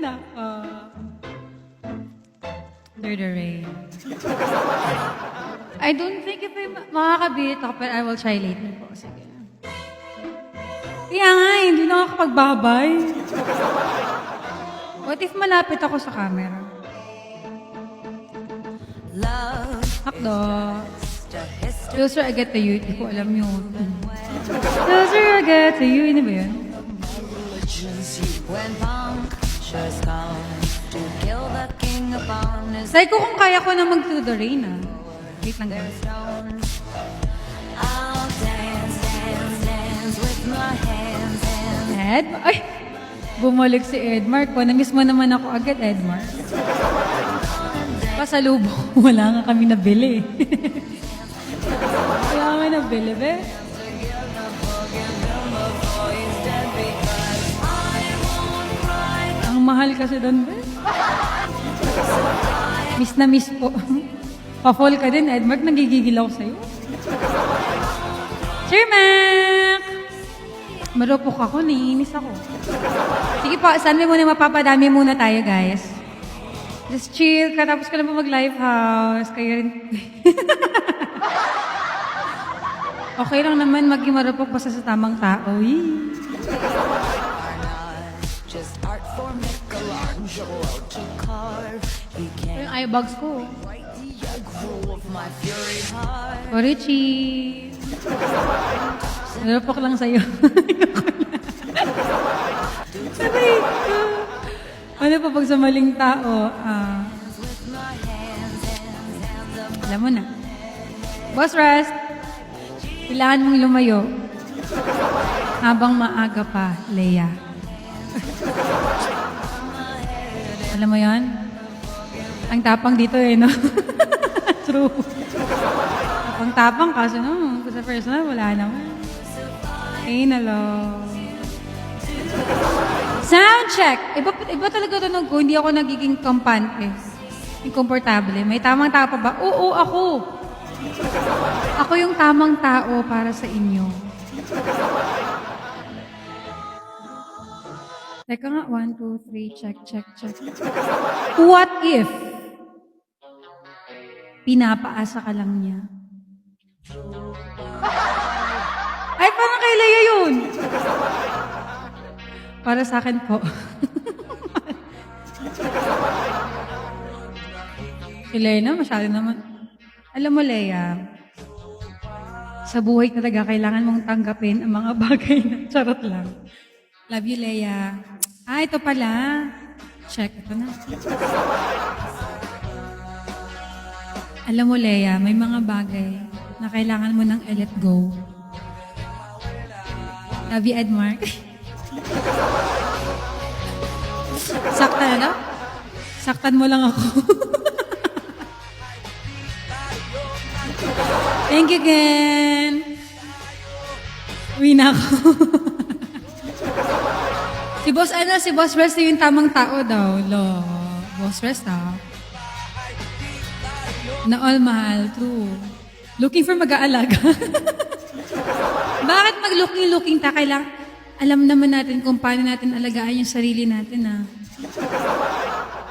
Nako. Through the rain. I don't think if I makakabit ako, but I will try later po. Sige. Kaya nga, hindi na ako kapagbabay. What if malapit ako sa camera? Hakdo. Closer I get to you. Hindi ko alam yun. Closer I get to you. Ano ba yun? Say ko kung kaya ko na mag-to the rain, ah. Wait lang, guys. Ed? Ay! Bumalik si Edmark ko. Na-miss mo naman ako agad, Edmark. Pasalubong. Wala nga kami nabili. Wala nga nabili, be. Ang mahal kasi doon, be. Miss na miss po. Pa-fall ka din, Edmark. Nagigigil ako sa'yo. Sir Mac! Marupok ako, naiinis ako. Sige po, saan muna mapapadami muna tayo, guys. Just chill, katapos ko na po mag-live house. Kayo rin. Okay lang naman maging marupok basta sa tamang tao. Yee. Yung eyebags ko. O Richie. Marupok lang sa'yo. Sabi ko. Ano pa pag sa maling tao? Alam mo na. Boss Rest, kailangan mong lumayo. Habang maaga pa, Leia. Alam mo yan? Ang tapang dito eh, no? True. Tapang kaso no, sa personal, wala naman. Ay, nalo. Sound check! Iba talaga tunog ko, hindi ako nagiging kampante. Inkomportable. May tamang tao pa ba? Oo, ako. Ako yung tamang tao para sa inyo. Teka nga, 1, 2, 3, check. What if pinapaasa ka lang niya? Ay, parang kay Leia yun. Para sa akin po. Si Leia na, masyado naman. Alam mo, Leia, sa buhay talaga, kailangan mong tanggapin ang mga bagay na charot lang. Love you, Leia. Ito pala. Check, ito na. Alam mo, Leia, may mga bagay na kailangan mo nang let go. Love you, Edmark. Saktan na? Saktan mo lang ako. Thank you again. Uwi na ako. Si Boss Rest yung tamang tao daw. Boss Rest, ha? Na all mahal, true. Looking for mag-aalaga. Bakit mag-looking ta? Kailangan, alam naman natin kung paano natin alagaan yung sarili natin, ha?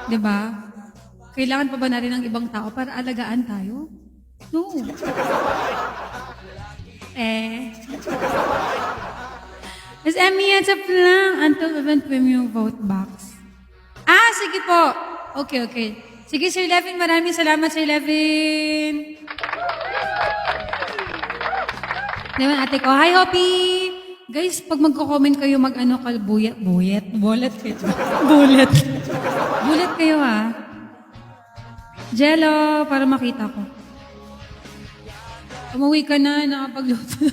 Diba? Kailangan pa ba natin ng ibang tao para alagaan tayo? No. Miss Emmy, it's up lang until event premium vote box. Sige po. Okay. Sige, Sir Levin. Maraming salamat, Sir Levin. Naman, ate ko. Hi, Hoppy! Guys, pag magko-comment kayo, bullet kayo, ha? Jello, para makita ko. Umuwi ka na, nakapagluto.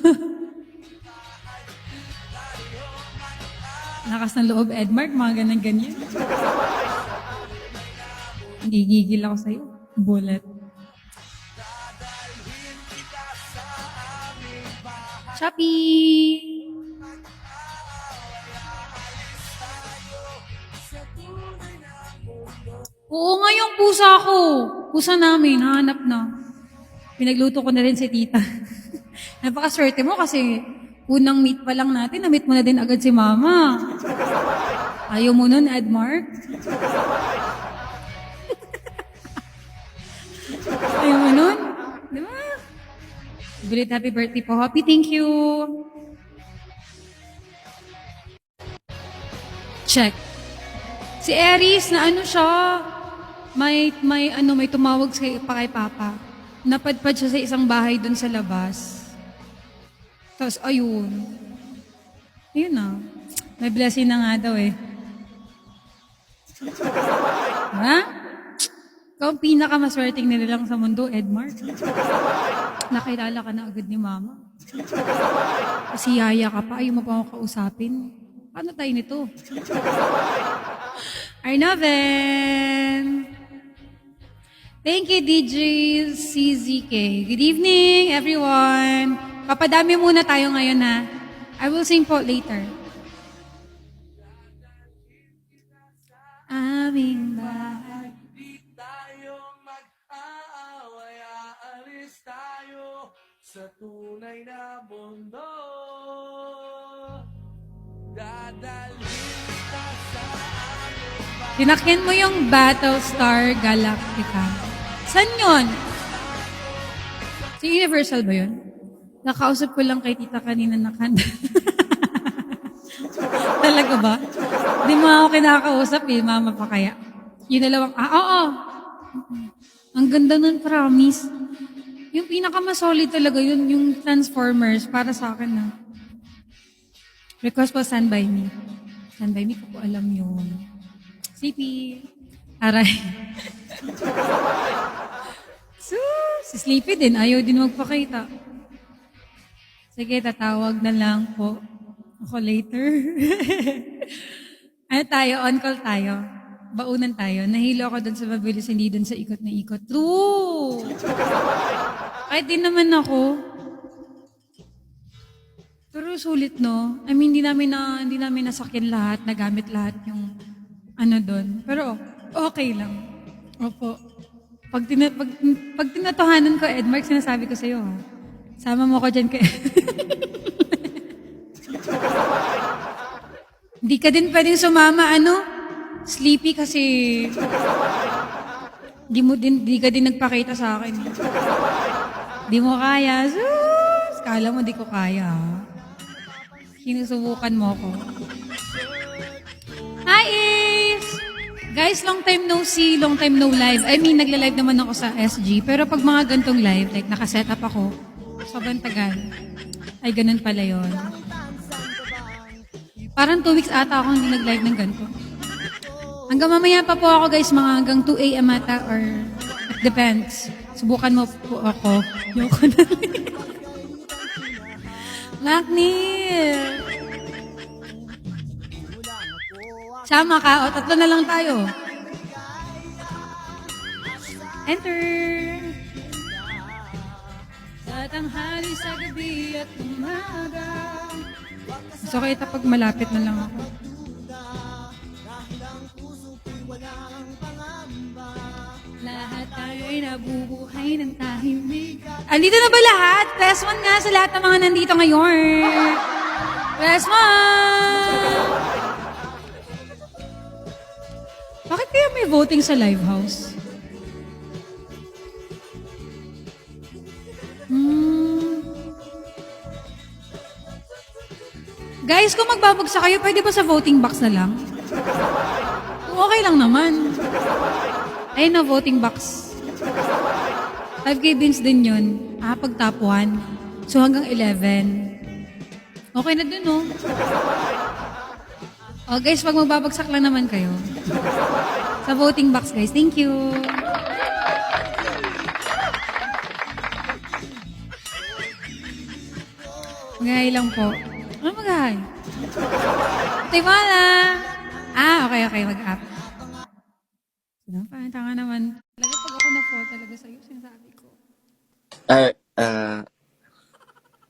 Lakas ng loob, Edmark, mga ganyan. Gigigil ako sa'yo. Bullet. Shopee! Oo nga yung pusa ko. Pusa namin, hanap na. Pinagluto ko na rin si tita. Napakaswerte mo kasi unang meet pa lang natin, na-meet mo na din agad si mama. Ayaw mo nun, Edmark? Ayaw mo nun? Di ba? Belated happy birthday po, Hoppy. Thank you. Check. Si Aries, na ano siya, may tumawag pa kay Papa. Napadpad siya sa isang bahay dun sa labas. Tapos, ayun. Ayun na. May blessing na nga daw eh. Ha? Ikaw ang pinakamaswerteng nilalang sa mundo, Edmark. Nakilala ka na agad ni Mama. Kasi yaya ka pa, ayaw mo pa ako kausapin. Paano tayo nito? Arnoven! Thank you, DJ CZK. Good evening, everyone. Papadami muna tayo ngayon, ha? I will sing po later. Aming bahay. Di tayo mag-aaway, aalis tayo sa tunay na mundo. Dadalhin ka sa aming bahay. Tinakyan mo yung Battlestar Galactica. San yun? Si Universal ba yun? Nakausap ko lang kay tita kanina na kanda. Talaga ba? Hindi mo ako kinakausap eh, mama pa kaya. Yung dalawang, oo. Ang ganda nun, promise. Yung pinakamasolid talaga yun, yung Transformers, para sa akin na. Request po, Stand By Me. Stand By Me, ko po alam yun. CP. Aray. Si Sleepy din, ayaw din magpakita. Sige, tatawag na lang po. Ako later. Ano tayo? On call tayo. Baunan tayo. Nahilo ako dun sa mabilis, hindi dun sa ikot na ikot. True! Kahit din naman ako. Pero sulit, no? I mean, hindi namin nasakyan lahat, nagamit lahat yung ano dun. Pero okay lang. Opo. Pag tinatohanan ko, Edmark, sinasabi ko sa'yo, ha? Sama mo ko dyan kay... Hindi ka din pwedeng sumama, ano? Sleepy kasi... Di ka din nagpakita sa akin. Di mo kaya. Sus! Kala mo di ko kaya, ha? Sinusubukan mo ko. Hi, Ace! Guys, long time no see, long time no live. I mean, nagla-live naman ako sa SG. Pero pag mga gantong live, like nakaset up ako, sobrang tagal. Ay, ganun pala yun. Parang 2 weeks ata ako hindi nag-live ng ganito. Hanggang mamaya pa po ako, guys, mga hanggang 2 a.m. ata or it depends. Subukan mo po ako. Yoko na. Macnil! Sama ka, o tatlo na lang tayo. Enter! Sa tanghali, sa gabi at umaga. Gusto ko ito pag malapit na lang ako. Lahat tayo'y nabubuhay ng tahimik. Andito na ba lahat? Press 1 nga sa lahat ng mga nandito ngayon. Press 1! Bakit kaya may voting sa live house? Guys, kung magbabagsak kayo, pwede ba sa voting box na lang? Kung okay lang naman. Ayun na, voting box. 5K bins din yun. Pag top 1. So hanggang 11. Okay na dun, no? Oh, guys, pag magbabagsak lang naman kayo. Sa voting box, guys. Thank you. Mag-hi lang po. Ano mag-hi? Timala! Okay. Mag-up. Tanga naman. Talaga pag ako na po talaga sa'yo, sinasabi ko.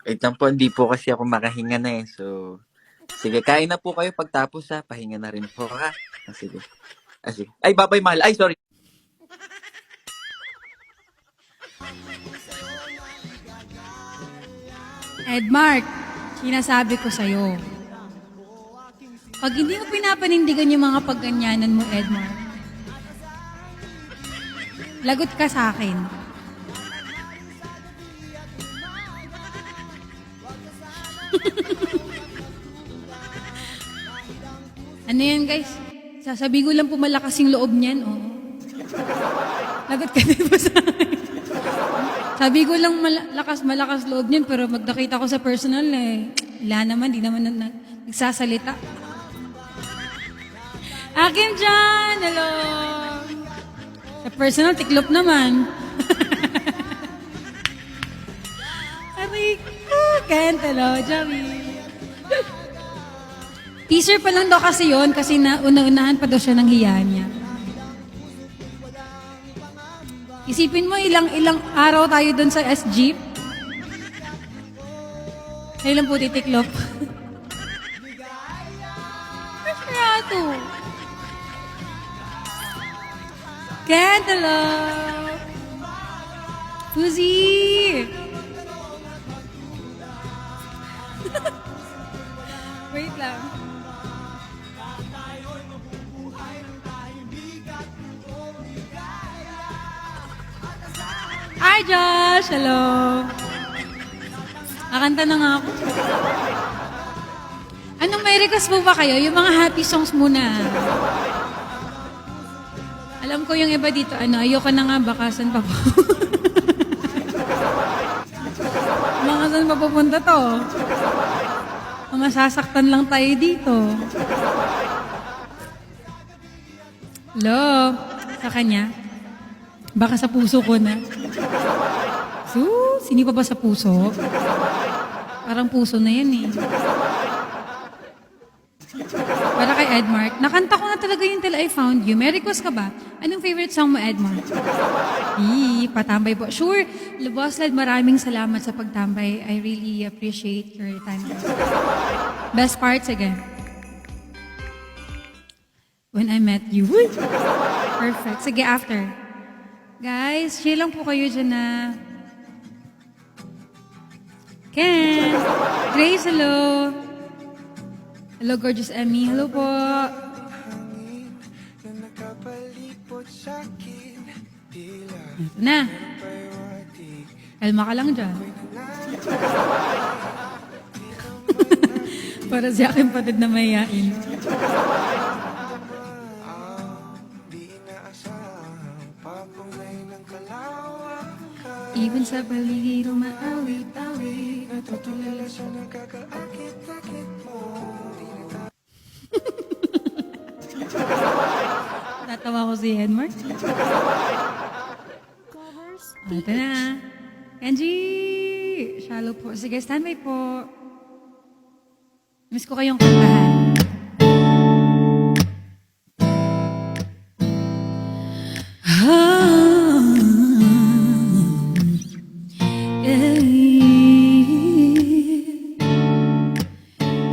Wait lang po, hindi po kasi ako makahinga na eh. So, sige, kain na po kayo pagtapos ha. Pahinga na rin po ha. Sige. Sige. Ay, babay mahal. Ay, sorry. Edmark, sinasabi ko sa'yo. Pag hindi mo pinapanindigan yung mga pagganyanan mo, Edmar, lagot ka sa akin. Ano yan, guys? Sasabi ko lang po malakas yung loob niyan, oo. Lagot ka din po sa akin. Sabi ko lang malakas loob niyan, pero magdakita ko sa personal eh. Wala naman, di naman nagsasalita. Akin dyan! Hello! Sa personal, tiklop naman. Aray ko! Kent, hello, Jerry. Teaser pa lang daw kasi yon kasi unang-unahan pa daw siya ng hiya niya. Isipin mo, ilang araw tayo doon sa SG. Ngayon lang po titiklop. Masyado. Kent, hello. Suzy. Wait lang. Hi, Josh! Hello! Akanta na nga ako. Anong may request mo ba kayo? Yung mga happy songs muna. Alam ko yung iba dito, ayoko na nga, baka saan pa po. Baka saan pa pupunta to? Masasaktan lang tayo dito. Hello? Sa kanya? Baka sa puso ko na. Sini pa ba sa puso? Parang puso na yan eh. Para kay Edmark, nakanta ko na talaga yung Till I Found You. May request ka ba? Anong favorite song mo, Edmark? Patambay po. Sure, Boss Led, maraming salamat sa pagtambay. I really appreciate your time. Best parts again. When I met you. Perfect. Sige, after. Guys, share lang po kayo dyan na. Ken! Grace, hello! Hello, gorgeous Emmy. Hello po! Ito na. Kalma ka lang dyan. Para sa akin patid na mayayain. Even sa paligid umaawit-awit, natutulala siya nagkakaakit-akit mo. Tatawa ko si Edmark. Ito na. Kenji! Shallow po. Sige, standby po. Miss ko kayong kantahan.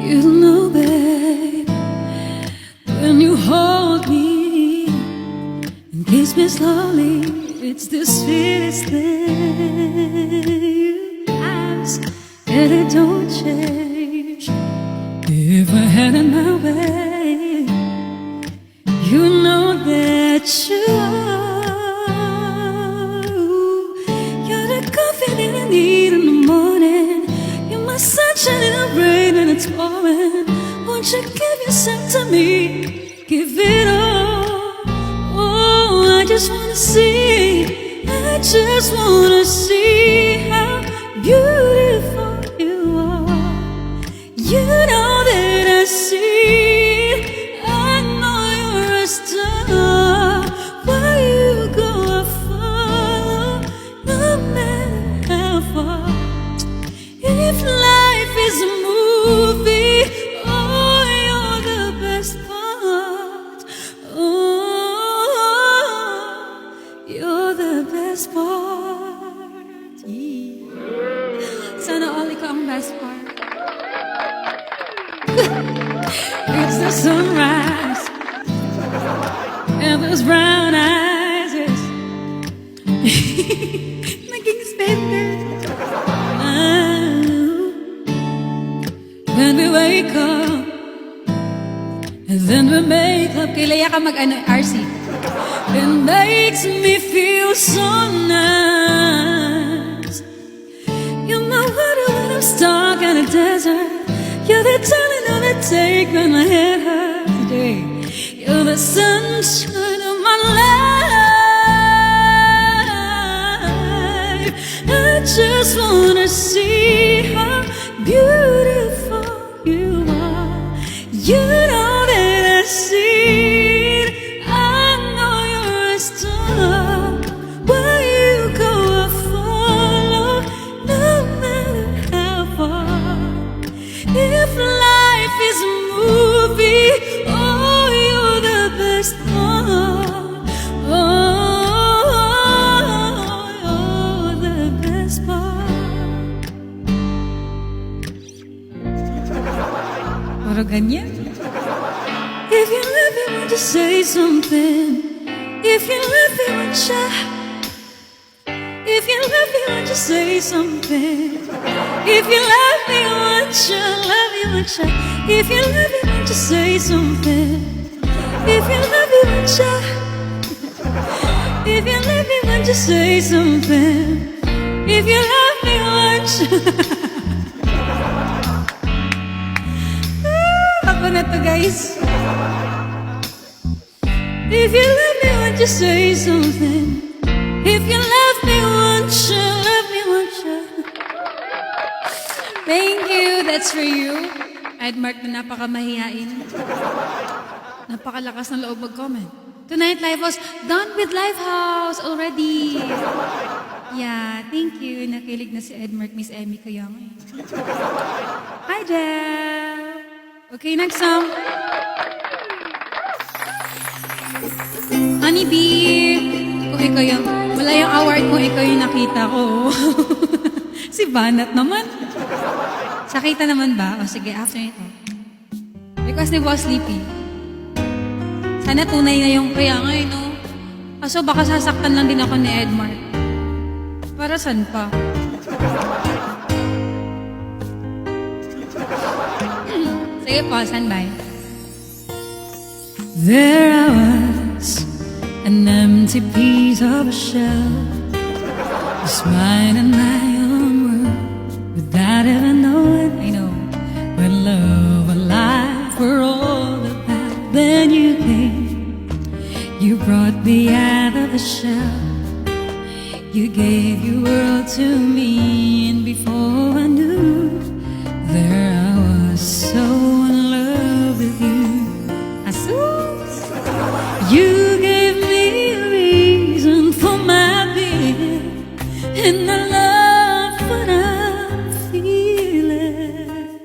You know, babe, when you hold me and kiss me slowly, it's the sweetest thing you ask, and it don't change. If I had it my way, you know that you're the coffee that I need in the morning. You're my sunshine in the rain and it's pouring. Won't you give yourself to me? Give it all. Oh, I just wanna see. I just wanna see how beautiful you are. You know that I see. I know you're a star. Where you go, I follow, no matter how far. If life is a movie, oh, you're the best part. Oh, you're the best part. Sana all ikaw ang best part. It's the sunrise and those brown eyes. Yes. Naging spender. When we wake up And then we make love. Kay Leia ka mag-ano, RC. It makes me feel so nice. You're my water when I'm stuck in a desert. You're the darling of the take when my head hurts today. You're the sunshine of my life. I just wanna see how beautiful you are. You know that I see it. I know you're a star. Where you go, I follow, no matter how far. If life is a movie, oh, you're the best part. Oh, you're the best part. Parang ganyan. If you love me, won't you say something? If you love me, won't you? If you love me, won't you say something? If you love me, won't you? Love me, won't you? If you love me, won't you say something? If you love me, won't you? If you love me, won't you say something? If you love me, won't you? Ako na to, guys. If you love me, won't you say something? If you love me, won't you? Love me, won't you? Thank you. That's for you. Edmark na napakamahiyain. Napakalakas ng loob mag-comment. Tonight, Lifehouse, done with Lifehouse already. Yeah, thank you. Nakilig na si Edmark, Miss Emmy Kayang. Hi, Jel. Okay, next song. Honeybee. Kung ikaw yung, wala yung award kung ikaw yung nakita ko. Si Banat naman. Sakita naman ba? O sige, after ito. Request ni Boss Sleepy. Sana tunay na yung kaya nga no? Kaso baka sasaktan lang din ako ni Edmark. Para saan pa? Sige po, standby. There I was, an empty piece of a shell, just mine and my own world, without ever knowing, I know, when love and life were all about. Then you came, you brought me out of the shell, you gave your world to me, and before I knew, there I was, so in love with you. Asus! You gave me a reason for my being, and I love what I'm feeling.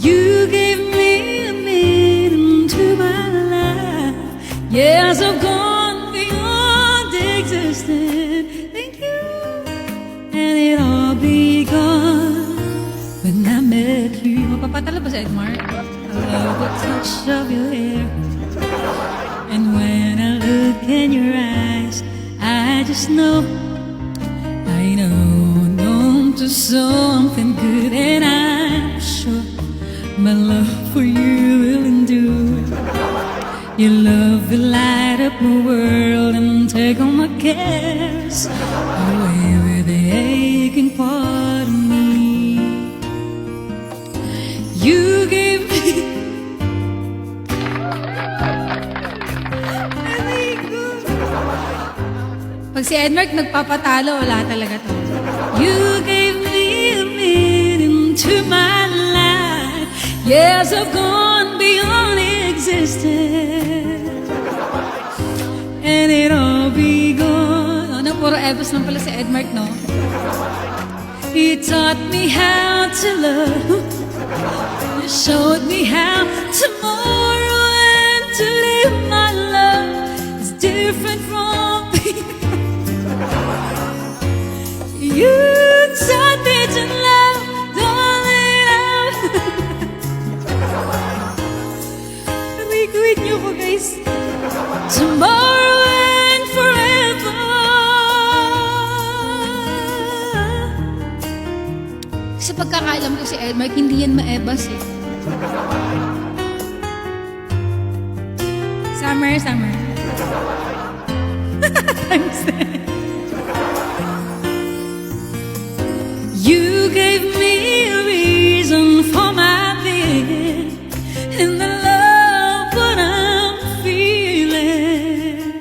You gave me a meaning to my life. Yes, I've gone beyond existence. Thank you. And it all began when I met you. Mapapatalo ba sa Edmark? I love the touch of your hair. And when I look in your eyes, I just know, I know to something good. And I'm sure my love for you will endure. Your love will light up my world and take all my cares away with the aching part of me. You gave me Pag si Edmark nagpapatalo, wala talaga to. You gave me a meaning to my life. Yes, I've gone beyond existence. And it all begun. Ano, puro Evos lang pala si Edmark, no? He taught me how to love. He showed me how tomorrow and to live my love is different from before. You taught me to love, darling. Wait niyo ko, guys. Tomorrow and forever. Sa pagkakaalam ko si Edmark, hindi yan maebas eh. Summer, summer. Times 10. You gave me a reason for my being and the love what I'm feeling.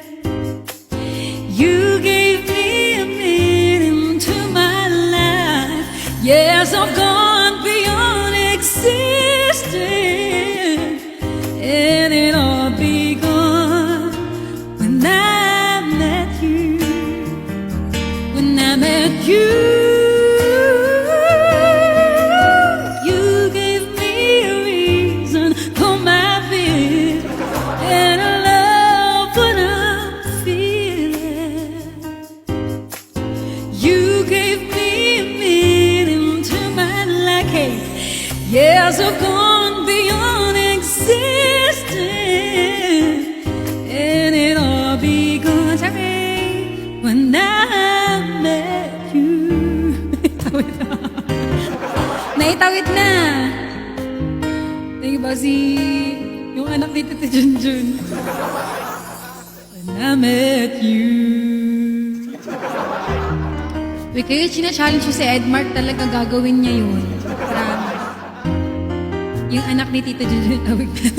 You gave me a meaning to my life. Yes, I've gone beyond existing, and it all begun when I met you. When I met you. Years have gone beyond existing, and it all begun to me when I met you. Naitawid na. Thank you ba yung anak ni Tito Junjun? When I met you. Wait, kayo challenge si Edmark talaga gagawin niya yun. Grabe. Yung anak ni Tito Junjun tawag na.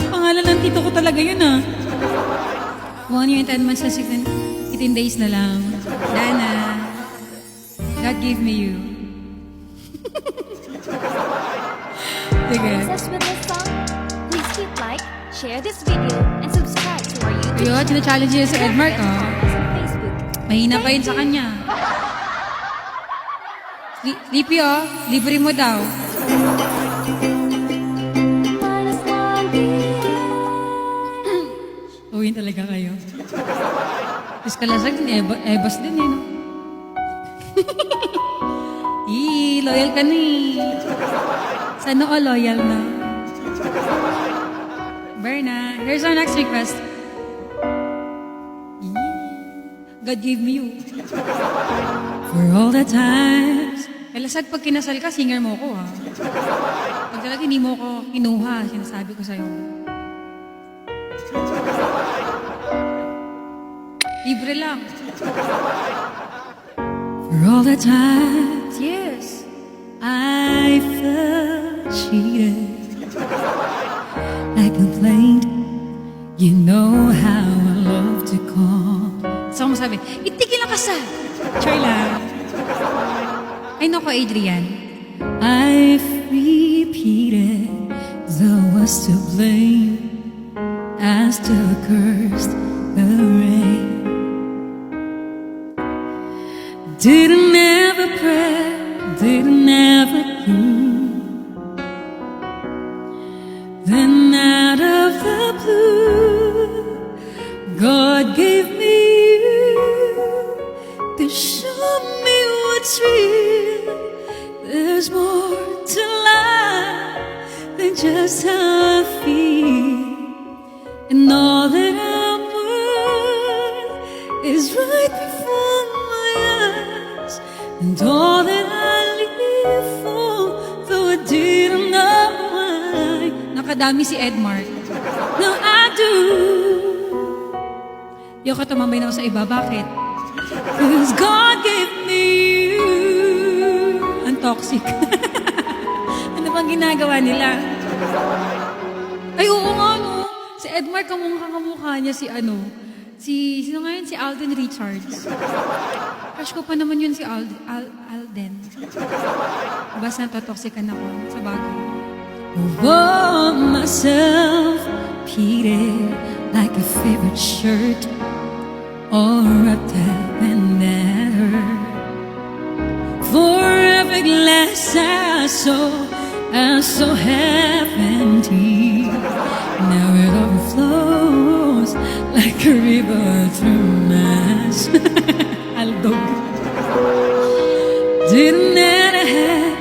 Pangalan ng tito ko talaga yun 1 year and 10 months na 18 days na lang. Dana, God gave me you. Sige. Obsessed with this song? Please keep like, share this video, and subscribe to our YouTube Ayun, challenge niya si Edmark, and follow us on Facebook. Mahina pa yun sa kanya. Lipi, libre mo daw. Uwin talaga kayo. Tapos kalasag din, ebas din no? Loyal ka na Sana all loyal na. Berna, here's our next request. God gave me you. For all the times. Kalasag pag kinasal ka, singer mo ko Pag talaga hindi mo ko kinuha, sinasabi ko sa'yo. Libre lang. For all the times, yes, I felt cheated. I complained, you know how I love to call. So, masabi, itigil ang kasal. Try lang. Ay, nako, Adrian. I've repeated the was to blame. I still cursed the rain. Didn't ever pray, didn't ever do. Then out of the blue, God gave me you to show me what's real. There's more to life than just how I feel. And all that I'm worth is right before my eyes. And all that I live for, though I didn't know why. Nakadami si Edmark. No, I do. Di ako tumambay na ako sa iba. Bakit? Cause God gave me you. Ang toxic. Ano bang ginagawa nila? Ay, oo nga, no? Si Edmark, kamukha niya si sino nga yun? Si Alden Richards. Crush ko pa naman yun si Alden. Basta natotoxican ako sa bagay. Oh, myself, Peter, like a favorite shirt, all wrapped up and that hurt. For every glass I saw half empty. Now it overflows like a river through my eyes. Aldog. Didn't matter how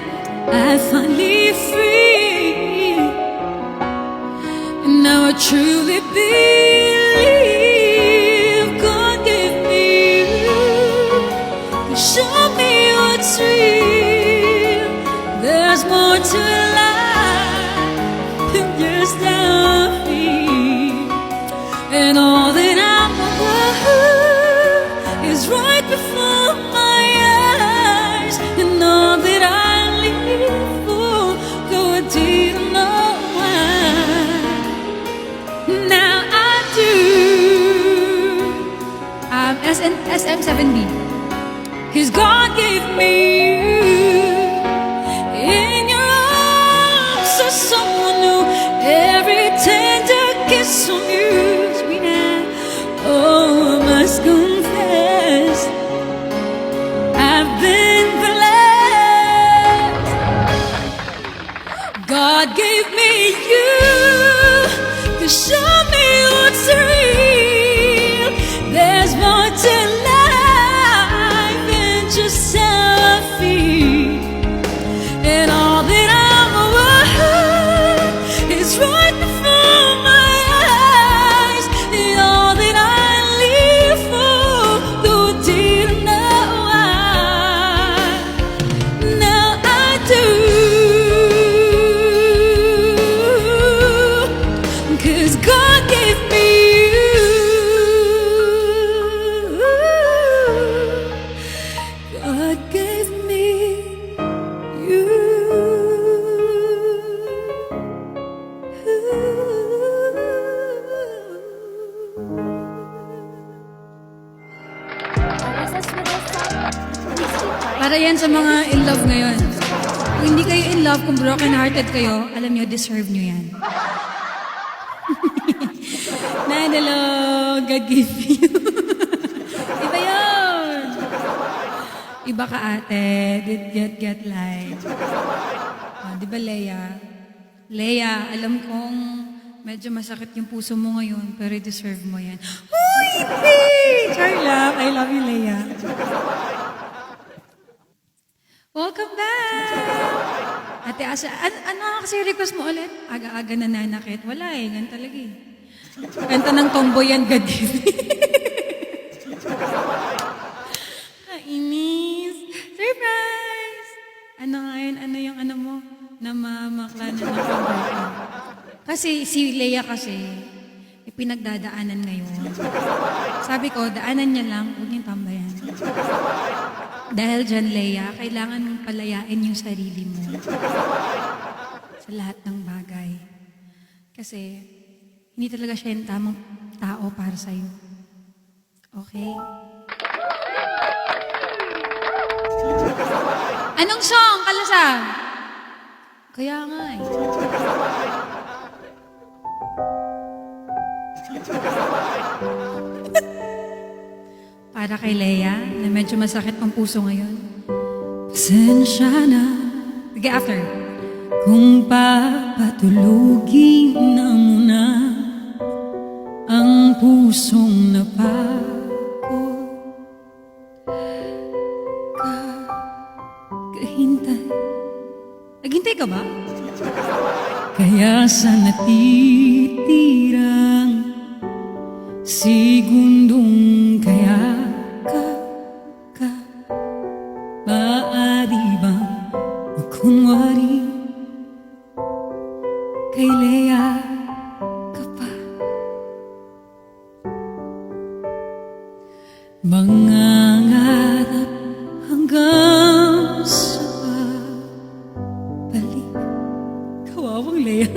I finally free. And now I truly believe God gave me you to show me what's real. There's more to life than just how I feel. And all that I'm about is right before my eyes. And all that I live for, though I didn't know why. Now I do. SM7B. 'Cause God gave me you. In your arms is someone new. Every tender kiss from you, sweetheart. Oh, I must confess, I've been blessed. God gave me you to show me what's real. There's more to life than just how I feel. And all that I'm worth is right before my eyes. And all that I live for, though I didn't know why. Now I do. 'Cause God gave me you. God gave me you. Always us with us song. Please keep like, Para yan sa mga in love ngayon. Kung hindi kayo in love, kung broken-hearted kayo, alam nyo, deserve nyo yan. Nadalo, God gave you. Iba yun. Iba ka ate, did get life. Di ba, Leia? Leia, alam kong medyo masakit yung puso mo ngayon, pero deserve mo yan. Uy, Charla, I love you, Leia. Welcome back! Ate Asa, ano kasi request mo ulit? Aga-aga nananakit. Wala eh, ganun talaga eh. Kanta ng tomboy yan, God give me. Kainis. Surprise! Ano ngayon? Ano yung ano mo? Namamakla na ng pambarka. Kasi si Leia kasi, may pinagdadaanan ngayon. Sabi ko, daanan niya lang, huwag niyang tambayan. Dahil dyan, Leia, kailangan mong palayain yung sarili mo sa lahat ng bagay. Kasi, hindi talaga siya yung tamang tao para sa'yo. Okay? Anong song, Kalasag? Kaya nga eh. Para kay Leia, na medyo masakit ang puso ngayon. Pasensya na. Sige, after. Kung papatulugin na muna ang pusong napagod, kahintay. Naghintay ka ba? Kaya sa natitirang segundong kaya ka maaari bang magkunwari kay Leia ka pa? Mangangarap hanggang sa balik. Kawawang Leia.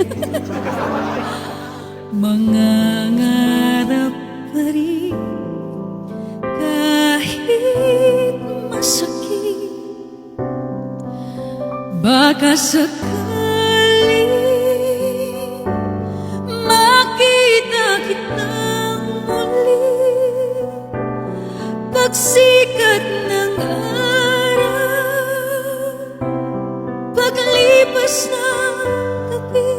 Mangangarap pa rin kahit masakit. Baka sakali makita kitang muli pagsikat ng araw, paglipas ng gabi.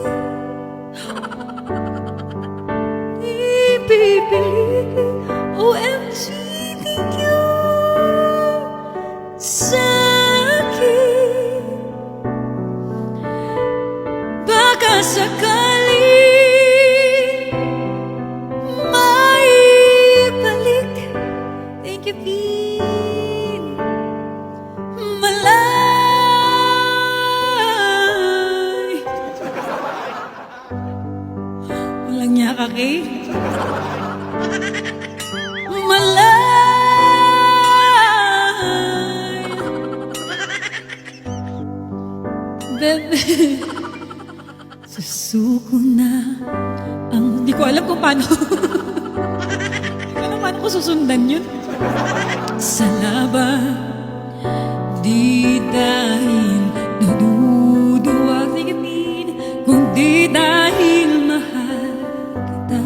Pipilitin, OMG, thank you sa akin. Baka sakali maibalik. Thank you, Pin. Malay. Walang niya ka, Kay. Malay. Bebe, susuko na ang... Di ko alam kung paano. Di ko alam paano ko susundan yun. Sa laban, di dahil naduduwag ni gamin, kundi dahil mahal kita.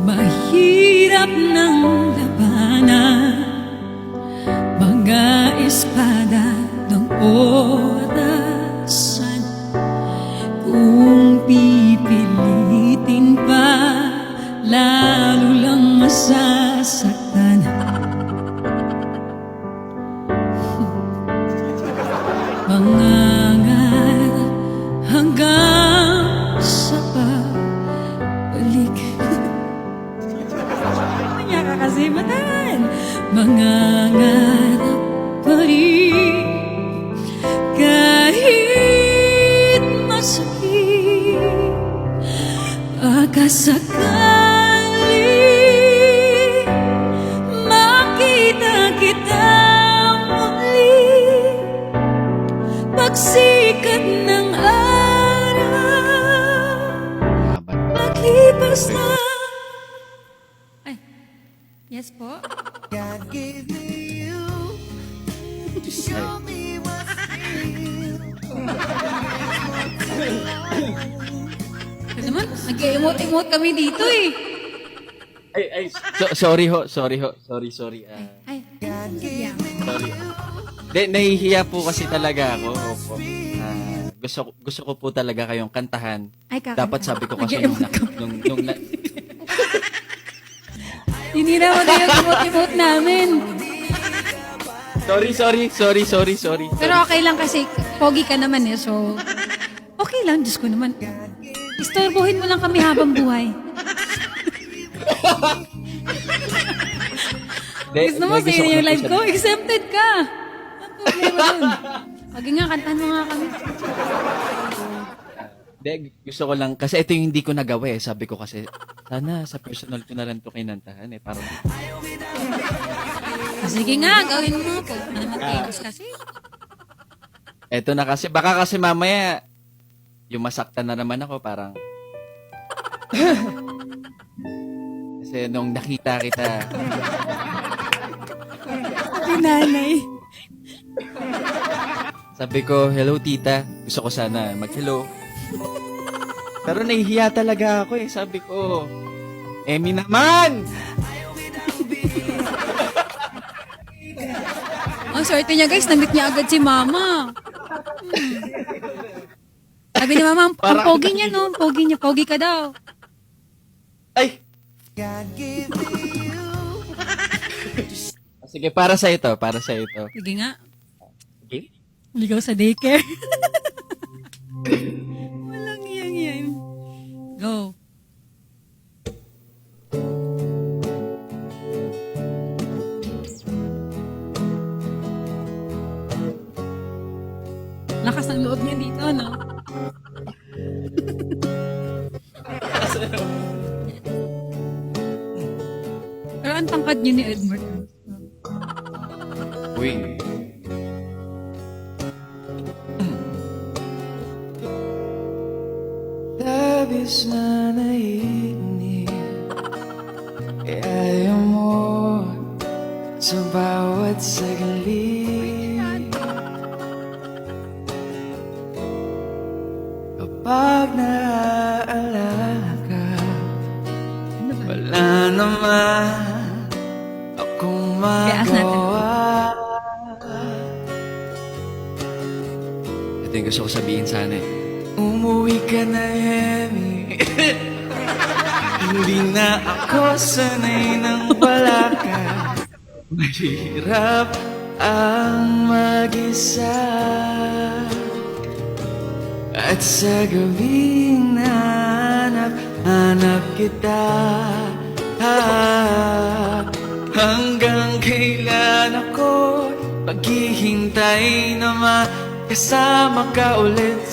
Mahirap ng labanan, mga espada ng orasan. Kung pipilitin pa, lalo lang masasaktan. Mangangarap hanggang sa pabalik. Kanya ka kasi matan. Mangangarap pa rin kahit masakit. Pagkasakali makita kita muli, pagsikat ng araw, maglipas na. Ay, yes po. God gave me you to show me what's real. Ito naman, nag-emote-emote kami dito eh. Sorry ho. Sorry. Ay, yeah. Sorry. Nahihiya po kasi talaga ako. Opo. Gusto ko po talaga kayong kantahan. Ay, kakanta. Dapat sabi ko kasi Hindi naman na yung emote-emote namin. Sorry. Pero okay lang kasi pogi ka naman eh, so okay lang, Diyos ko naman. Istorbohin mo lang kami habang buhay. Gusto mo, sa'yo yung live ko, exempted ka. Ang problema dun. Pag nga, kantahan mo nga kami. Gusto ko lang, kasi ito yung hindi ko nagawa eh. Sabi ko kasi, sana sa personal ko na lang ito kinantahan eh. Parang, Sige nga, gawin mo. Pag naman famous kasi. eto na kasi, baka kasi mamaya, yung masaktan na naman ako, parang, kasi nung nakita kita, Pinanay. sabi ko, hello tita, gusto ko sana mag-hello. Pero nahihiya talaga ako eh, sabi ko, Emmy naman! Ang swerte niya guys, namit niya agad si mama. Sabi ni mama, ang pogi niya no, pogi niya, pogi ka daw. Ay! God gave me you. Sige, para sa ito. Sige nga, Okay? ligaw sa daycare. Walang yan. Go. Lakas ng loob niya dito, no? Pero ang tangkad niyo ni Edmund. Uy. Labis na naiinip, ayaw mo sa bawat saglit. Kapag naaalala ka, wala naman akong Kaya natin. magawa. Ito yung gusto ko sabihin sana eh. Umuwi ka na, Emmy. Hindi na ako sanay nang wala ka. Mahirap ang mag-isa. At sa gawing hanap kita. Hanggang kailan ako paghihintay na makasama ka ulit.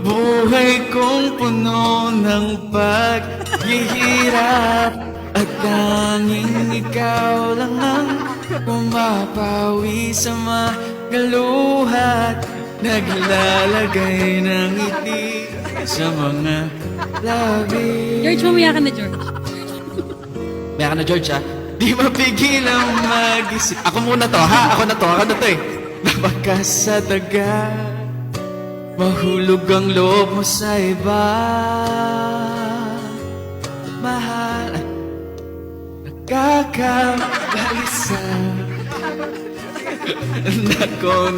Buhay kong puno ng paghihirap at tanging ikaw lang ang pumapawi sa mga luhat, naglalagay ng ngiti sa mga labi. George, mamaya ka na, George. Maya ka na, George, ha? Di mapigil ang mag-isip. Ako muna to, ha? Ako na to eh. Nabakas sa daga, mahulog ang loob mo sa iba. Mahal, nakakabalisa. Nako,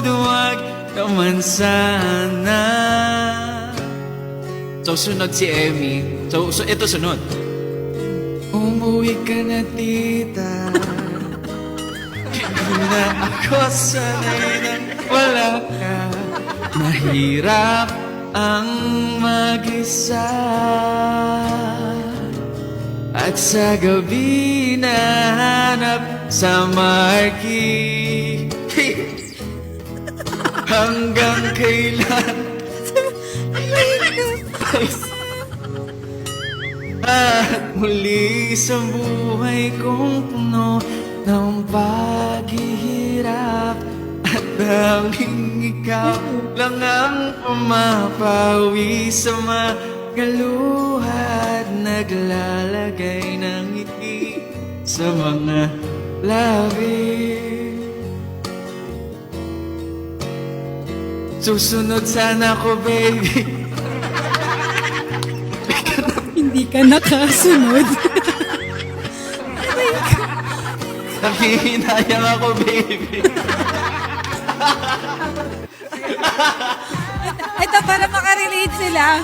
nuwag naman sana. So, sunod si Emmy. So ito sunod. Umuwi ka na, tita. Hindi na ako sanay na wala ka. Mahirap ang mag-isa. At sa gabi nahanap sa marquee. Hanggang kailan at muli sa buhay kong puno ng paghihirap at tanging ikaw lang ang pumapawi sa mga luhat, naglalagay ng ngiti sa mga labi. Susunod sana ko, baby. Hindi ka nakasunod. Nanghihinayang ako, baby. Ito, para makarelate sila.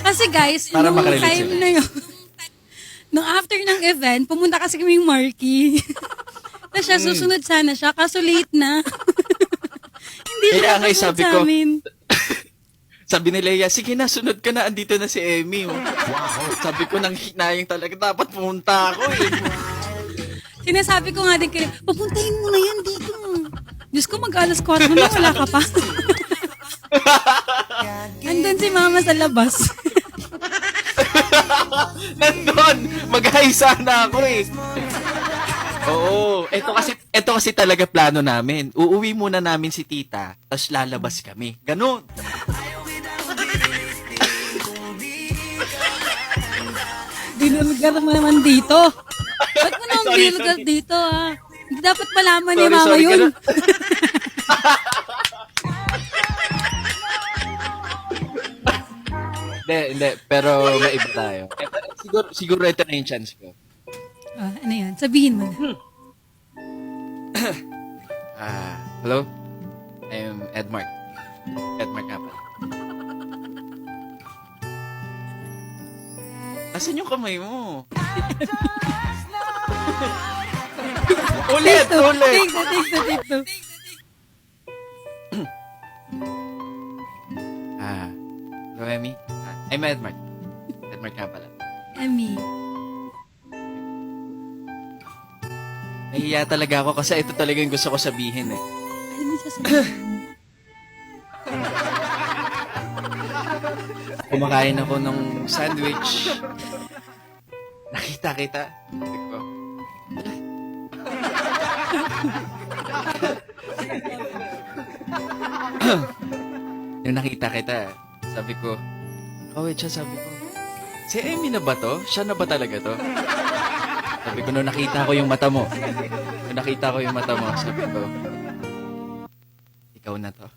Kasi guys, Para nung makarelate time sila. na yun, nung after ng event, pumunta kasi kaming Marquee. Na siya, susunod sana siya, kaso late na. Hindi siya Kaya nga, kasunod sabi sa ko, amin. Sabi ni Leia, sige na, sunod ka na, andito na si Emmy. Oh. Sabi ko, nang hinayang talaga, dapat pumunta ako eh. Sinasabi ko nga din kayo, papuntahin mo na yan dito. Diyos ko, mag-alas 4 na, wala ka pa. Andun si mama sa labas. Nandun, mag-hi sana ako eh. Oo, ito kasi talaga plano namin. Uuwi muna namin si tita, tapos lalabas kami. Ganon. Binulgar mo naman dito. Ba't mo naman Sorry, binulgar sorry. dito, ha? Hindi dapat malaman ni Sorry, mama sorry, yun. ganun. Hindi, pero maiba tayo. Siguro ito na yung chance ko. Ano yan? Sabihin mo na. Hello? I'm Edmark. Edmark nga pala. Asan yung kamay mo? ulit! Take two. Hello, Emmy? I'm Edmark. Edmark nga pala. Emmy. Nahiya talaga ako kasi ito talaga yung gusto ko sabihin eh. Ano mo sasabihin? Kumakain ako ng sandwich. Nakita kita. Sabi ko, yung nakita kita, sabi ko, kawit siya, sabi ko, si Emmy na ba to? Siya na ba talaga to? Sabi ko, nung nakita ko yung mata mo, sabi ko, ikaw na to.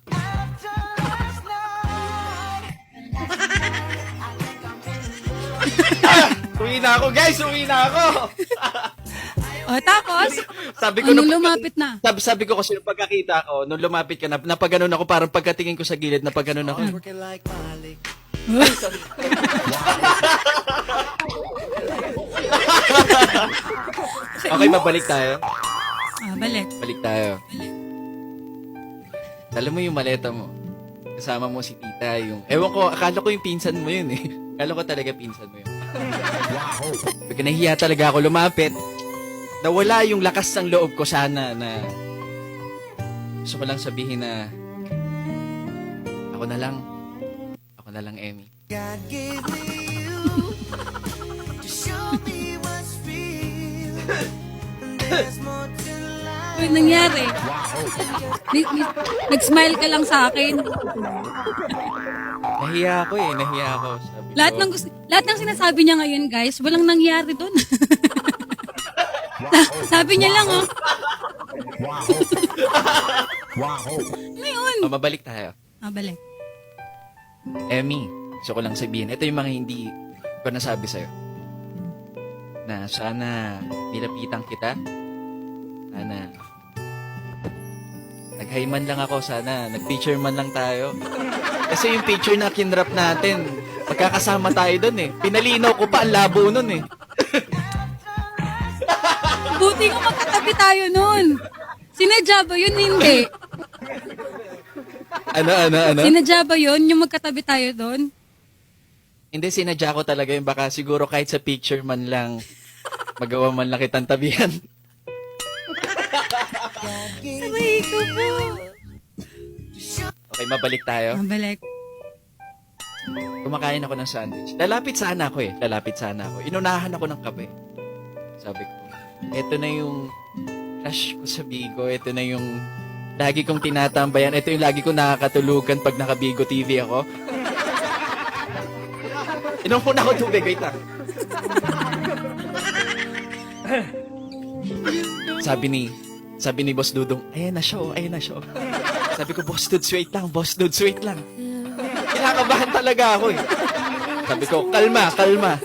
Uwi na ako, guys! Uwi na ako! O, tapos? Sabi ko, Anong lumapit na? Sabi ko kasi nung pagkakita ko, nung lumapit ka na, napaganon ako, parang pagkatingin ko sa gilid, napaganon ako. Working like Malik. Okay, mabalik tayo. Balik. Balik tayo. Alam mo yung maleta mo. Kasama mo si tita, yung... Ewan ko, akala ko yung pinsan mo yun eh. Akala ko talaga pinsan mo yun. Pagka nahiya talaga ako lumapit, nawala yung lakas ng loob ko sana na... Gusto ko lang sabihin na... Ako na lang. Ako na lang, Emmy. God gave me you to show me what's real. And there's more to life. Uy, nangyari. Nag-smile ka lang sa akin. Nahiya ako eh. Nahiya ako. Sabi ko, Lahat ng sinasabi niya ngayon, guys, walang nangyari doon. Sabi niya lang, oh. Ngayon. mabalik tayo. Balik. Emmy, gusto ko lang sabihin, ito yung mga hindi ko nasabi sa'yo. Na sana nilapitan kita. Sana nag-hi man lang ako. Sana nag-picture man lang tayo. Kasi yung picture na kinrap natin, magkakasama tayo dun eh. Pinalinaw ko pa ang labo nun eh. Buti nga magkatabi tayo nun. Sinadya ba yun? Hindi. Ano? Sinadya ba yun? Yung magkatabi tayo doon? Hindi, sinadya ko talaga yung baka siguro kahit sa picture man lang, magawa man lang kitang tabihan. Sabay ko po. Okay, mabalik tayo. Balik. Kumakain ako ng sandwich. Lalapit sana ako. Inunahan ako ng kape. Sabi ko, eto na yung crush ko sa Bigo. Eto na yung lagi kong tinatambayan. Eto yung lagi kong nakakatulugan pag naka-Bigo TV ako. Inom muna ako tubig. Wait lang. Sabi ni Boss Dudong, ayan na siya. Sabi ko, Boss Dudes, wait lang. Kinakabahan talaga ako eh. Sabi ko, kalma.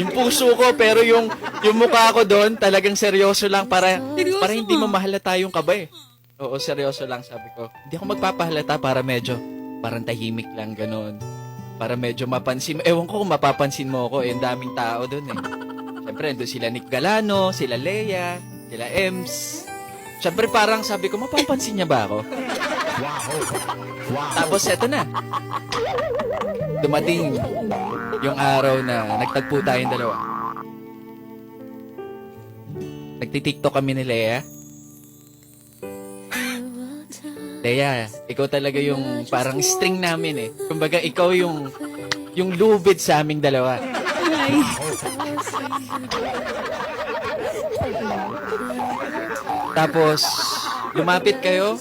Yung puso ko, pero yung mukha ko doon, talagang seryoso lang para hindi mo mahalata yung kaba eh. Oo, seryoso lang, sabi ko. Hindi ako magpapahalata para medyo, parang tahimik lang, ganun. Para medyo mapansin. Ewan ko kung mapapansin mo ako, eh, ang daming tao doon eh. Siyempre, doon sila Nick Galano, sila Leia, sila Ems. Siyempre, parang sabi ko, mapapansin niya ba ako? Tapos, eto na. Dumating yung araw na nagtagpo tayong dalawa. Nagtitiktok kami ni Leia. Leia, ikaw talaga yung parang string namin eh. Kumbaga, ikaw yung lubid sa aming dalawa. Tapos, lumapit kayo.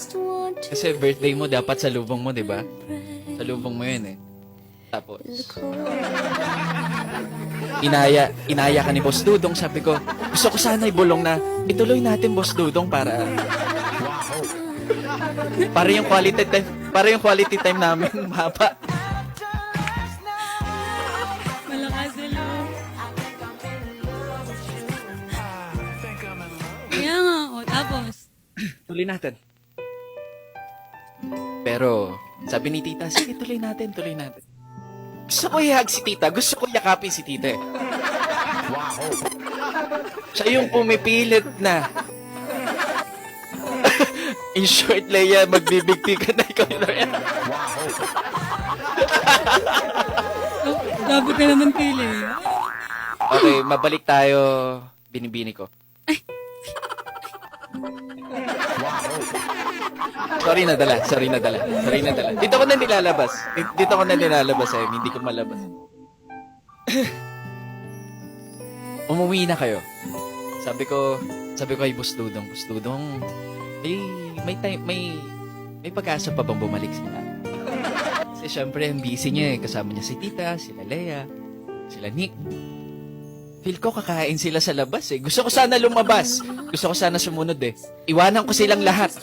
Kasi birthday mo, dapat sa lubong mo, di ba? Sa lubong mo yun eh. Tapos, inaya ka ni Boss Dudong. Sabi ko, gusto ko sana ibulong na ituloy natin, Boss Dudong, para yung quality time namin mahaba. Malakas sila. Kaya nga, tapos. Tuloy natin. Pero, sabi ni Tita, sige, tuloy natin. Gusto ko i-hug si Tita. Gusto ko yakapin si Tita eh. Siya yung pumipilit na. In short, Leia, magbibigti ka na ikaw yun. Gabi ka naman pili. Okay, mabalik tayo. Binibini ko. Sorry na dala. Dito ko na nilalabas eh. Hindi ko malabas. Umuwi na kayo. Sabi ko kay Boss Dudong, may pag-asa pa bang bumalik sila? Kasi syempre, ang busy niya eh. Kasama niya si Tita, sila Leia, sila Nick. Feel ko kakain sila sa labas eh. Gusto ko sana lumabas. Gusto ko sana sumunod eh. Iwanan ko silang lahat.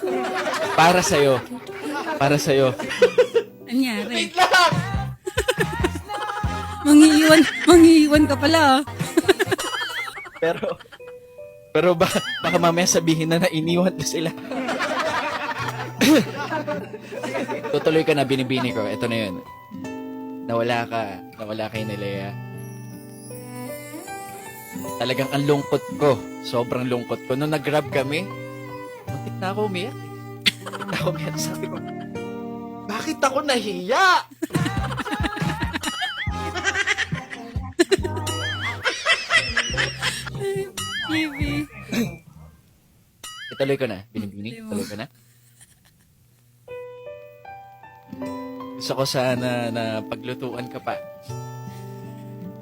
Para sa'yo. Anyari. Wait lang! Manghiiwan ka pala. Pero baka mamaya sabihin na iniwan ko sila. Tutuloy ka na, binibini ko. Ito na yun. Nawala kay ni Leia. Talagang ang lungkot ko. Sobrang lungkot ko. Nung nag-grab kami, muntik na ako umiyak. Sabi ko, bakit ako nahiya? Baby. Ituloy ko na. Binibini. Tuloy ko na. Gusto ko sana na paglutuan ka pa.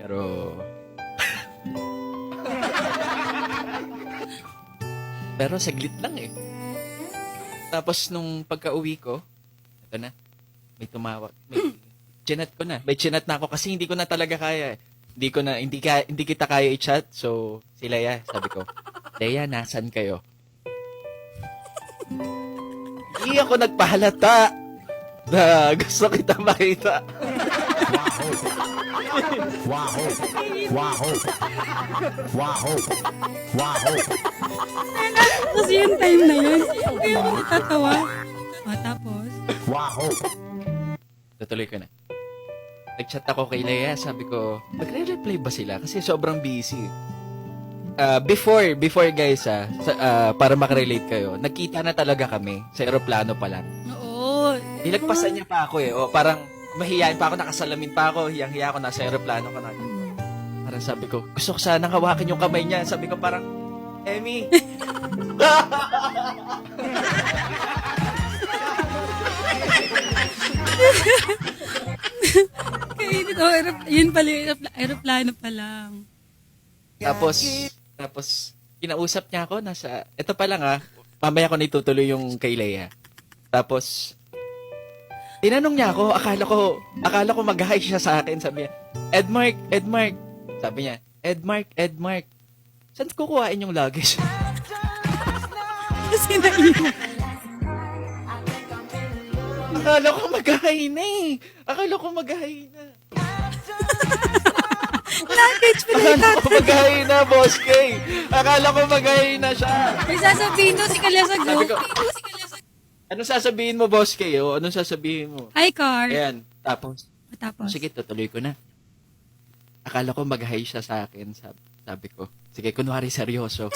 Pero... Pero saglit lang eh. Tapos nung pagka-uwi ko, ito na, may tumawag. Chinat ko na. May chinat na ako kasi hindi ko na talaga kaya eh. Hindi kita kaya i-chat. So, si Leia, sabi ko, Leia, nasan kayo? Hindi ako nagpahalata na gusto kita makita. Kasi yung time na yun, kaya ako natatawa. Tapos, Tutuloy ko na. Nag-chat ako kay Leia, sabi ko, magre-reply ba sila? Kasi sobrang busy. Before guys, para makarelate kayo, nagkita na talaga kami sa aeroplano pa lang. oo. Nilagpasan niya pa ako eh. O parang mahihayin pa ako, nakasalamin pa ako, hiyang-hiya ako, nasa aeroplano ko na. Parang sabi ko, gusto ko sanang hawakin yung kamay niya. Sabi ko parang, Emmy. Kaya ito, yun pala, aeroplano pa lang. Tapos, kinausap niya ako, ito pa lang mamaya ko na itutuloy yung kay Leia. Tapos, tinanong niya ako, akala ko mag-hi siya sa akin, sabi niya, Edmark, sabi niya, Edmark, saan kukuhain yung luggage? Kasi naiwan. Akala ko mag-hi na eh. Luggage pala Akala ko mag-hi na, Boss K. Akala ko mag-hi na siya. May sasabihin doon si Kalesa Sabi ko, Go. anong sasabihin mo, Boss K? O, anong sasabihin mo? Hi, Car. Ayan, tapos, Tapos, sige, tutuloy ko na. Akala ko mag-hi siya sa akin, sabi ko. Sige, kunwari seryoso.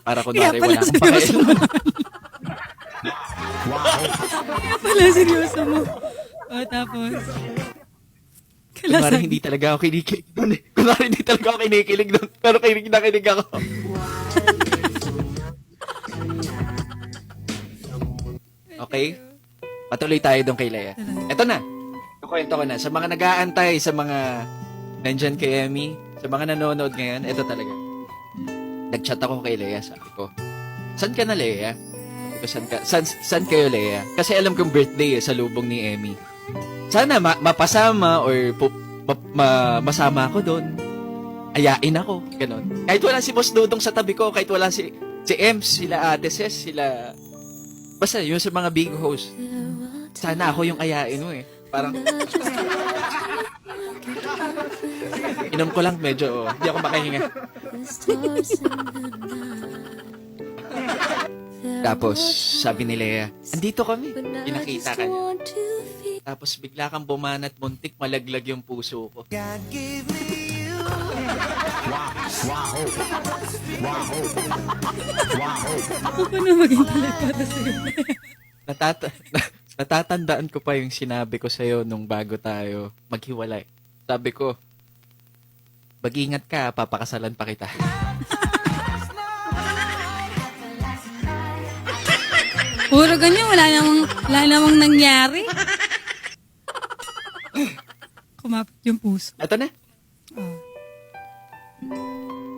Para kunwari Kaya pala wala akong seryoso mo. pakialam. Kaya pala seryoso mo. Tapos, Kunwari Kalesa. hindi talaga ako kinikilig doon eh. Kunwari hindi talaga ako kinikilig doon. Pero kinig na kinig ako. Okay? Patuloy tayo doon kay Leia. Eto na. Kukwento ko na. Sa mga nag-aantay, sa mga nandyan kay Emmy, sa mga nanonood ngayon, eto talaga. Nag-chat ako kay Leia, sabi ko, saan ka na, Leia? Sabi ko, saan kayo, Leia? Kasi alam kong birthday sa lubong ni Emmy. Sana mapasama or masama ako doon. Ayain ako, ganun. Kahit wala si Boss Dudong sa tabi ko, kahit wala si Ems, sila Ate Ces, sila... Basta yun sa mga big host. Sana ako yung ayain mo eh. Parang... Inom ko lang medyo, hindi ako makahinga. Tapos, sabi ni Leia, andito kami. Pinakita ka niya. Tapos bigla kang bumanat, muntik malaglag yung puso ko. God gave me you. Ako na maging telepata sa'yo. Natatandaan ko pa yung sinabi ko sa'yo nung bago tayo maghiwalay. Sabi ko, mag-ingat ka, papakasalan pa kita. Puro ganyan, wala namang nangyari. Kumapit yung puso. Ito na. Oh.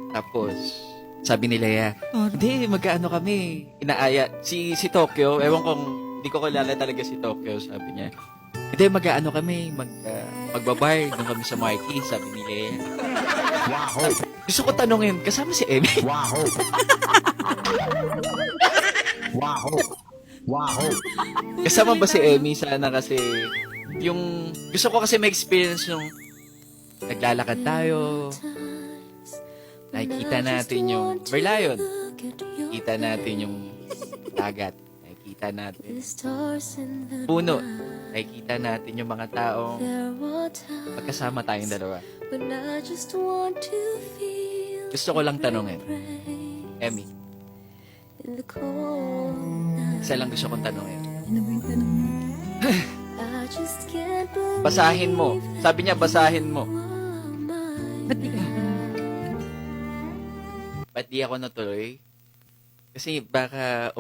Tapos, sabi ni Leia, Toro. hindi, magkaano kami. Inaaya. Si Tokyo, ewan kong, hindi ko kilala talaga si Tokyo, sabi niya. Hindi, mag-ano kami, magbabar, doon kami sa Marquee, sabi ni Leia. Gusto ko tanungin, kasama si Emmy? Kasama ba si Emmy? Sana kasi, yung, gusto ko kasi ma-experience yung, naglalakad tayo, nakikita natin yung Verlayon, nakikita natin yung dagat, nakikita natin puno, nakikita natin yung mga taong magkasama tayong dalawa. Gusto ko lang tanungin, Emmy, isa lang gusto kong tanungin. Ano ba yung tanong mo? Basahin mo. Sabi niya, basahin mo. Ba't di ka? Ba't di ako natuloy? Kasi baka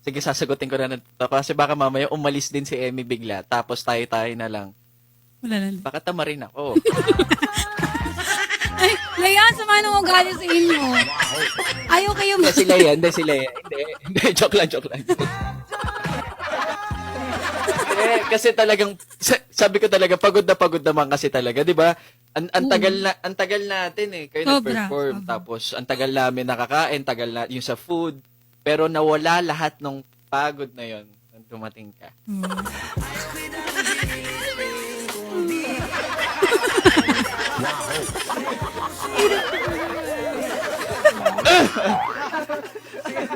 Sige, sasagutin ko na to. Kasi baka mamaya umalis din si Emmy bigla. Tapos tayo-tayo na lang. Wala na. Baka tama rin ako. Ay, Leia, sama nang ugali sa inyo. Ayaw kayo Hindi sila yan. Hindi. Joke lang. Kasi talagang, sabi ko talaga, pagod naman kasi talaga, di ba? Ang tagal natin eh. Kayo Sobra, nag-perform. sobra. Tapos, ang tagal namin nakakain, tagal na yung sa food. Pero nawala lahat ng pagod na yon nung dumating ka.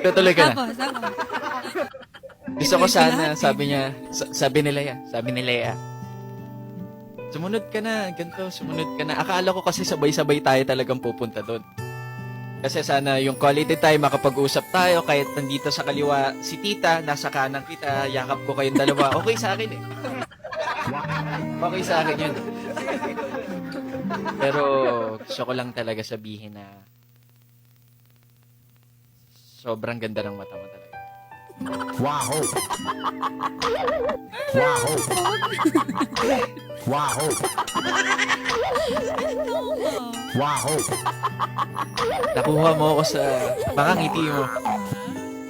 Tutuloy ka na. Tapos, ako. Gusto ko sana, sabi ni Leia, sumunod ka na, ganito, sumunod ka na. Akala ko kasi sabay-sabay tayo talagang pupunta doon. Kasi sana yung quality time, makapag-usap tayo, kahit nandito sa kaliwa si tita, nasa kanan kita, yakap ko kayong dalawa, okay sa akin eh. Okay sa akin yun. Pero gusto ko lang talaga sabihin na sobrang ganda ng mata mo talaga. Wow. Wow. Wow. Wow. Nakuha mo ako sa mga ngiti mo.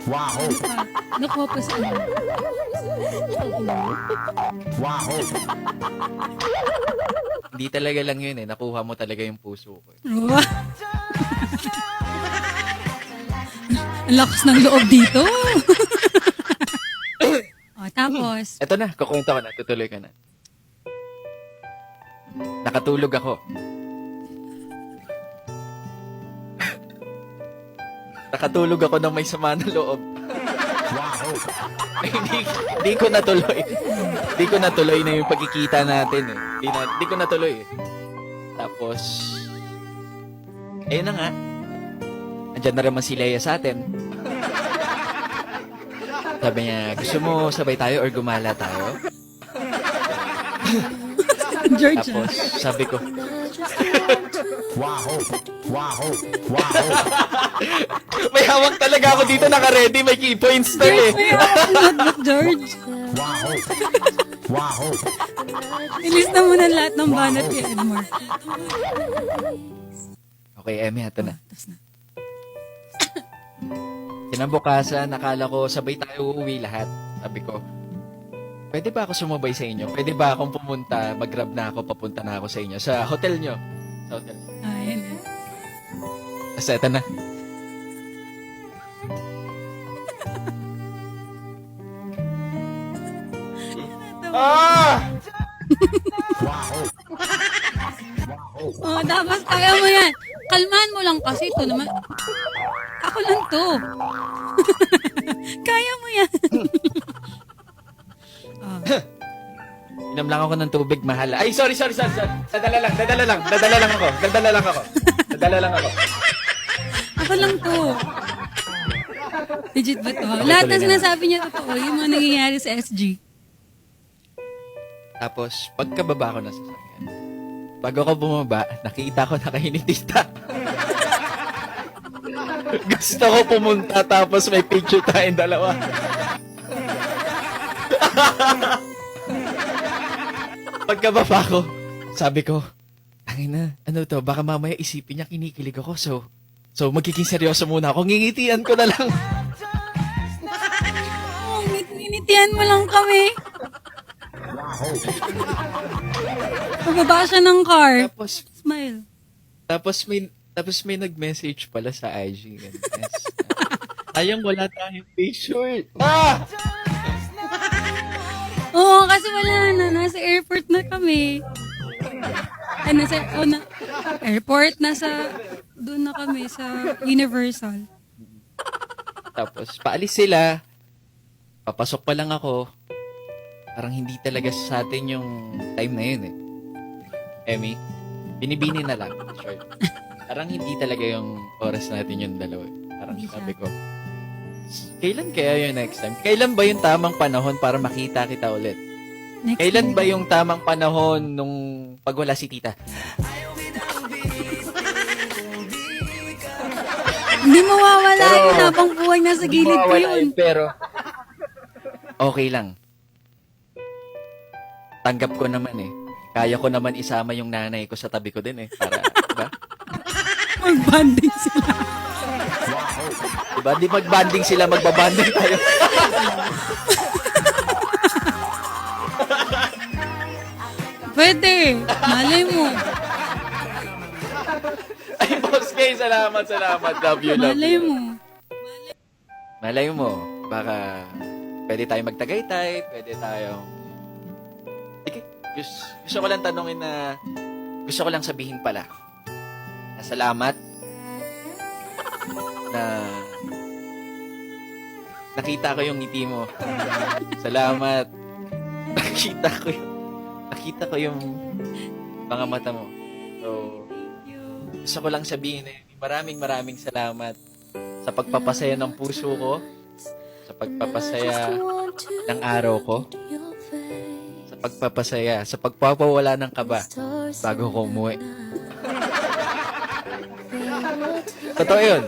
Wow. Nakuha pa sa ano. Wow. Hindi talaga lang yun eh. Nakuha mo talaga yung puso ko. Eh. Ang lakas ng loob dito. Tapos, Eto na, kukwento ko na. Tutuloy ka na. Nakatulog ako. Nakatulog ako ng may sama ng loob. Wow. Hindi ko natuloy. Hindi ko natuloy na yung pagkikita natin eh. Hindi ko natuloy eh. Tapos, ayun na nga. Andyan na naman si Leia sa atin. Sabi niya, gusto mo sabay tayo or gumala tayo? George, Tapos, sabi ko, Wow. Wow. Wow. may hawak talaga ako dito, naka-ready, may key points na eh. notebook, George. Wow. Wow. Ilista mo na lahat ng banat kay Edmore. Okay, Emmy, ito na. Tapos na. Kinabukasan, nakala ko sabay tayo uuwi lahat. Sabi ko, pwede ba ako sumabay sa inyo? Pwede ba akong pumunta, mag-grab na ako, papunta na ako sa inyo? Sa hotel nyo. Sa hotel. Ayun. Basta ito na. Wow. Oh, dapat kaya mo yan. Kalmahan mo lang kasi ito naman. Ako lang to. Kaya mo yan. Inom lang ako ng tubig, mahal. Ay, sorry. Dadala lang ako. Ako lang to. Legit ba to? Lahat na sinasabi niya totoo. Yung mga nangyayari sa SG. Tapos, pagkababa ko na sa sasakyan, bago ako bumaba, nakita ko na kayo ni tita. Gusto ko pumunta, tapos may picture tayong dalawa. Pagkababa ko, sabi ko, tangin na, ano to, baka mamaya isipin niya kinikilig ako, so magiging seryoso muna ako, ngingitian ko na lang. Oh, nginitian mo lang kami. Pababa siya ng car. Smile. Tapos may nag-message pala sa IG. Yes. Ayang wala tayong picture. Oo, kasi wala na. Nasa airport na kami. Ay, airport. Doon na kami sa Universal. Tapos paalis sila. Papasok pa lang ako. Parang hindi talaga sa atin yung time na yun eh. Emmy, binibini na lang. Short. Parang hindi talaga yung oras natin yung dalawa. Parang sabi ko, kailan kaya yung next time? Kailan ba yung tamang panahon para makita kita ulit? Next Kailan year. ba yung tamang panahon nung pagwala si tita? Hindi mawawala Pero- yun habang buhay nasa Hindi gilid ko mawawala yun. Pero okay lang. Tanggap ko naman eh. Kaya ko naman isama yung nanay ko sa tabi ko din eh. Para, diba? Mag-banding sila. Diba? Di mag-banding sila, magbabanding tayo. Pwede. Malay mo. Ay, Boss Kay, salamat. Love you. Malay mo. Malay mo, baka pwede tayo magtagaytay, pwede tayong... Sige, gusto ko lang tanungin na... Gusto ko lang sabihin pala na salamat na nakita ko yung ngiti mo. Salamat. Nakita ko yung mga mata mo. So, gusto ko lang sabihin eh, maraming salamat sa pagpapasaya ng puso ko, sa pagpapasaya ng araw ko, sa pagpapasaya, sa pagpapawala ng kaba bago ko umuwi. Totoo yun.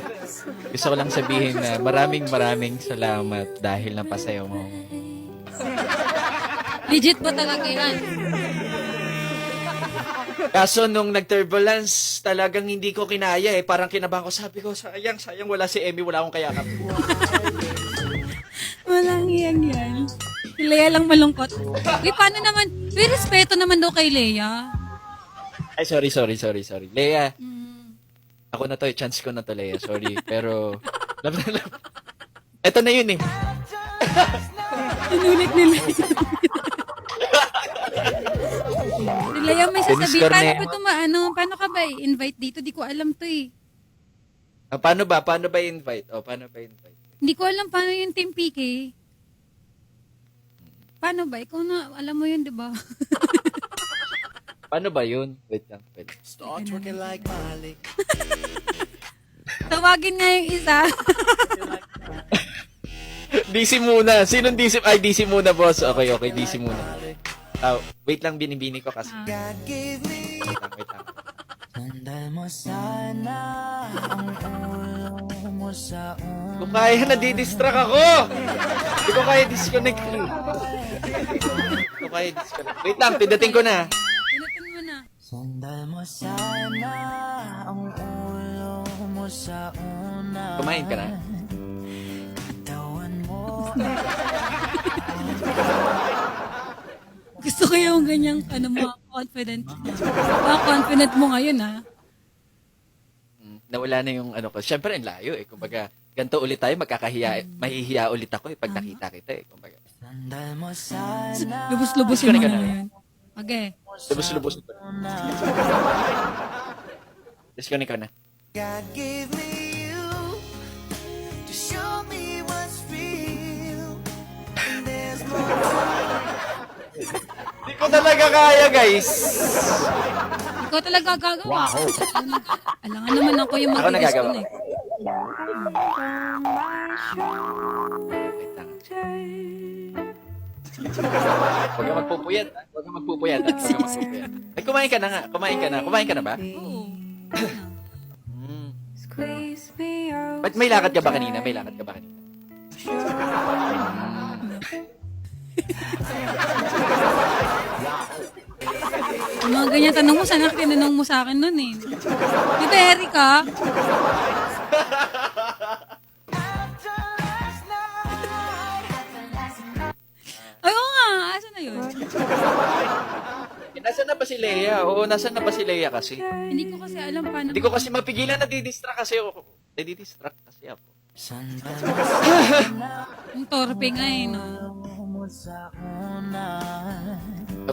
Gusto ko lang sabihin na maraming salamat dahil napasayaw mo. Legit ba talaga yan? Kaso nung nag-turbulence, talagang hindi ko kinaya eh. Parang kinabahan ko. Sabi ko, sayang wala si Emmy, wala akong kayakap. Walang iyang yan. Si Lea lang malungkot. Uy, paano naman? Uy, respeto naman daw kay Lea. Ay, sorry. Lea, ako na to, chance ko na to, Lea. Sorry, pero... love. Eto na yun eh. Inulit nila. Si Lea may sasabihin. Paano ba ito paano ka ba i-invite dito? Di ko alam to eh. Paano ba i-invite? Paano ba i-invite? Hindi ko alam paano yung Team PK. Paano ba? Ikaw na, alam mo yun, di ba? Paano ba yun? Wait lang. Start working like Malik. Tawagin nga yung isa. DC muna. Sinong DC? Ay, DC muna, boss. Okay, DC muna. Wait lang, binibini ko kasi. God gave me. Wait lang. Tandaan mo sana ang ulo mo sa Kung kaya, nadidistract ako! Hindi ko kaya disconnect. Wait lang, pindating ko na. Pinatin mo na. Sandal mo sana ang ulo mo sa una. Kumain ka na? Katawan mo. Gusto ko yung ganyang, confident. Confident mo ngayon, ha? Nawala na yung ko. Siyempre, ang layo eh. Kumbaga, ganito ulit tayo, mahihiya ulit ako eh pag nakita kita eh. Kumbaga, Sandal mo sana. Lubos-lubosin mo na ngayon. Okay. lubos. Disconnect ko na. God gave me you to show me what's real. And there's more. Hindi ko talaga kaya, guys. Ikaw talaga gagawa. Wow. Alangan naman ako yung Ako mag-guest nagagawa. ko eh. Wait lang. Huwag ka magpupuyat. Ay, kumain ka na nga. Kumain ka na ba? Oo. Ba't may lakad ka ba kanina? Yung mga ganyan tanong mo, sana tinanong mo sa akin nun eh. Di ba, Erika? Ay, oo nga. Asan na yun? Nasaan na ba si Leia? Oo, nasaan na ba si Leia kasi? Hindi ko kasi alam paano. Hindi ko kasi mapigilan, nadidistract kasi ako. Sandal mo sana Yung torpe nga eh, no? mo sa una.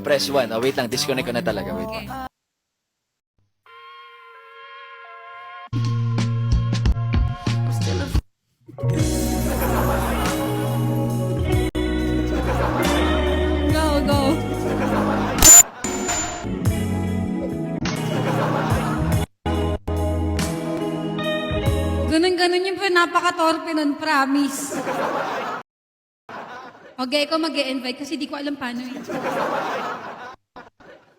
Press 1. Wait lang, disconnect ko na talaga. Wait. Okay. Go. Ganun yung napaka-torpe nun, promise. Okay, ikaw mag-i-invite kasi di ko alam paano eh.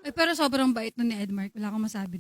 Ay, pero sobrang bait nun ni Edmark. Wala akong masabi.